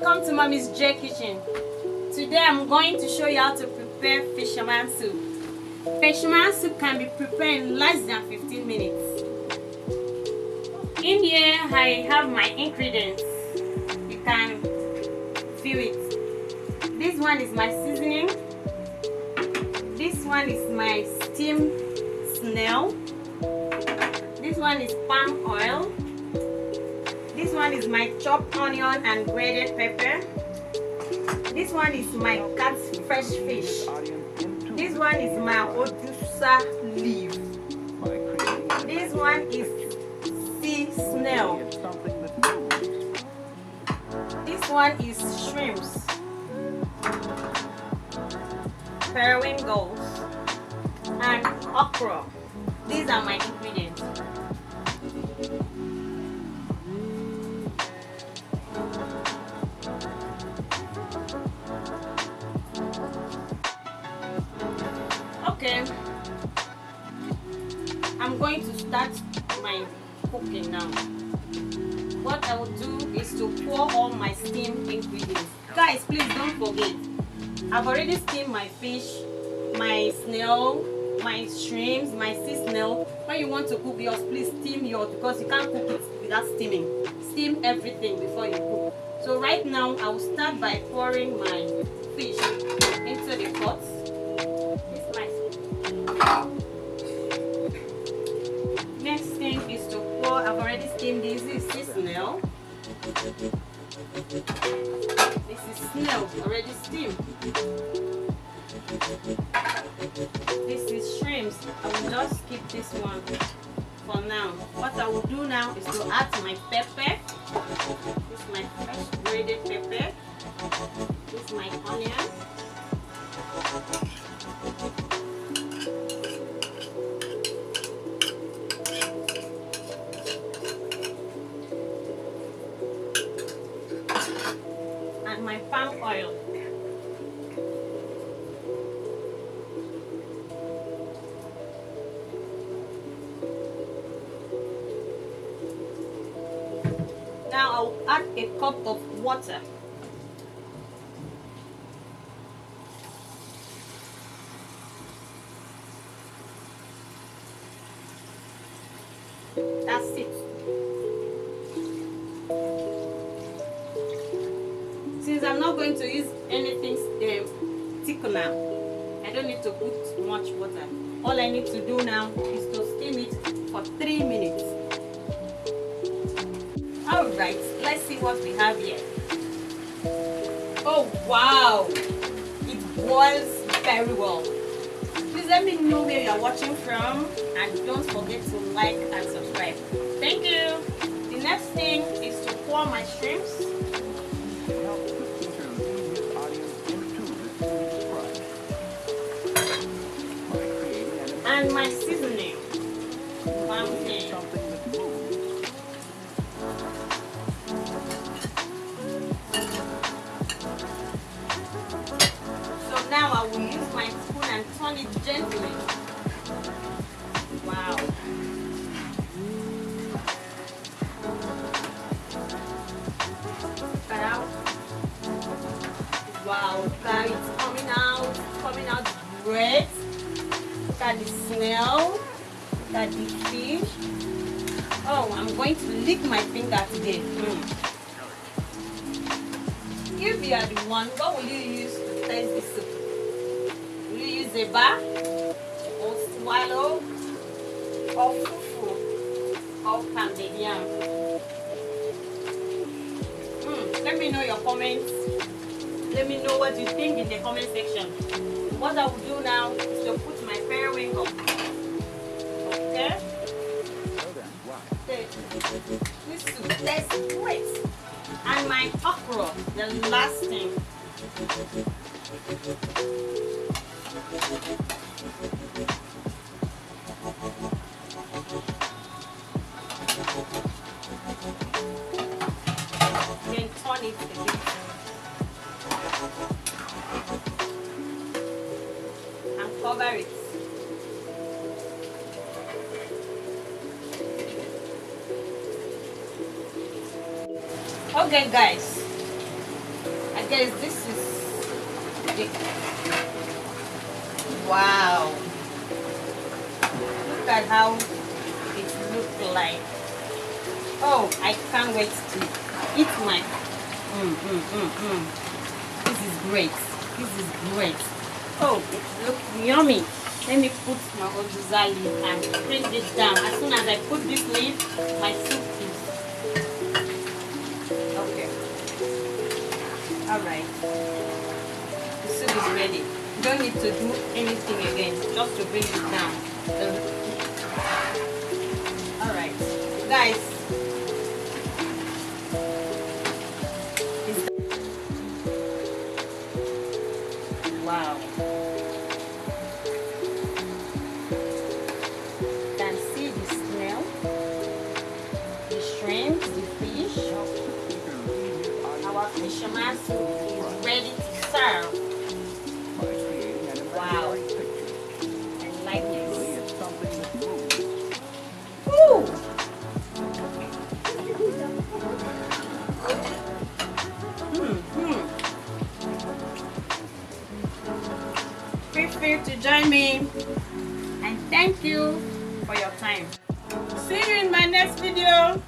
Welcome to Mommy's J Kitchen. Today I'm going to show you how to prepare fisherman soup. Fisherman soup can be prepared in less than 15 minutes. In here I have my ingredients. You can view it. This one is my seasoning. This one is my steamed snail. This one is palm oil. This one is my chopped onion and grated pepper. This one is my catfish fish. This one is my Osuza leaf. This one is sea snail. This one is shrimps, periwinkles, and okro. These are my ingredients. Okay, I'm going to start my cooking now. What I will do is to pour all my steamed ingredients. Guys, please don't forget, I've already steamed my fish, my snail, my shrimps, my sea snail. When you want to cook yours, please steam yours because you can't cook it without steaming. Steam everything before you cook. So right now, I will start by pouring my fish into the pot. Next thing is to pour. I've already steamed this. This is sea snail. This is snail already steamed. This is shrimps. I will just keep this one for now. What I will do now is to add my pepper. This is my fresh grated pepper. This is my onion. And my palm oil. Now I'll add a cup of water. That's it. Since I'm not going to use anything thickener, I don't need to put much water. All I need to do now is to steam it for 3 minutes. Alright, let's see what we have here. Oh wow! It boils very well. Please let me know where you are watching from and don't forget to like and subscribe. Thank you! The next thing is to pour my shrimps. And my seasoning. So now I will use my spoon and turn it gently. Wow. Look at out. Wow, look at it coming out great. Look at the snail, look at the fish. Oh, I'm going to lick my finger today. If you are the one, what will you use to taste the soup? Will you use a bar, or swallow, or fufu, or pounded yam? Let me know your comments. Let me know what you think in the comment section. What I will do now is to put my periwinkle. Okay? This soup tastes great. And my okro, the last thing. Then turn it again. And cover it. Okay guys, guys, this is the, wow, look at how it looks like. Oh, I can't wait to eat my This is great. This is great. Oh, it looks yummy. Let me put my Osuza leaf and bring this down. As soon as I put this leaf, my soup is okay. Alright. The soup is ready. You don't need to do anything again, just to bring it down. Alright. Guys. Wow. You can see the snail, the shrimp, the fish. Our fisherman soup is ready to serve. Wow. I like this. Woo! Feel free to join me, and thank you for your time. See you in my next video.